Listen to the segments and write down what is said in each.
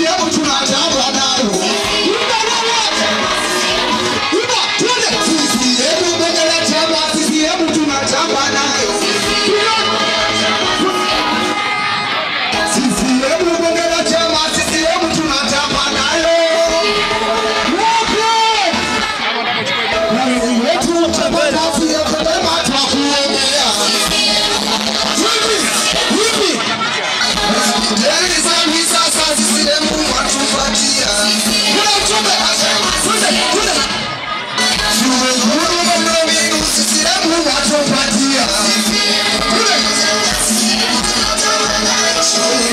CCM tunatamba nayo. CCM bunge la chama CCM tunatamba nayo. CCM bunge la chama CCM tunatamba nayo. Wetu tabaki ya kama tukuongea. Vipi? Ndani za sasa CCM watupatia. Kuna mchumbe twende. CCM watupatia.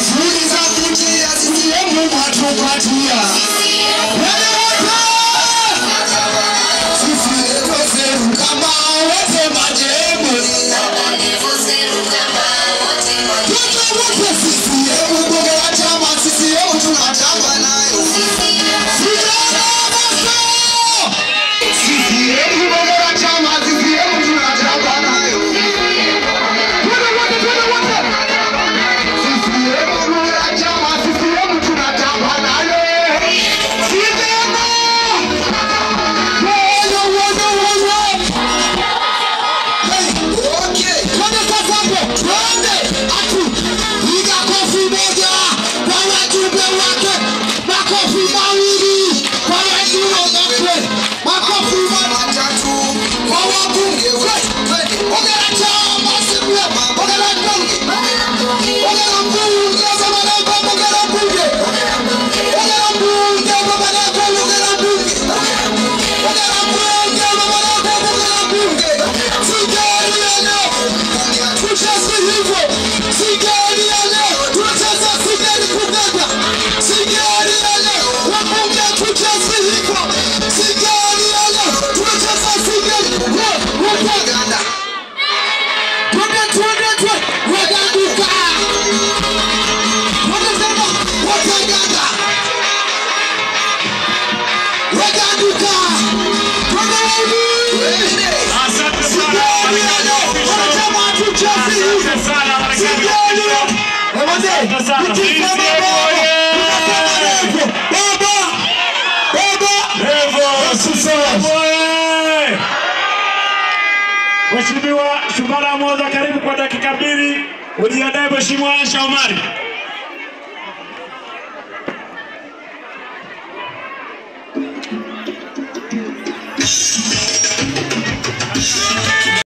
Shule za kutia CCM watupatia. Kama wote majembe CCM bunge la chama CCM tunatamba nayo. CCM bunge la chama CCM tunatamba nayo. CCM bunge la chama CCM tunatamba nayo. Mheshimiwa Shubara Mwoza, karibu kwa dakika 2. Ujiandae Mheshimiwa Asha Omari.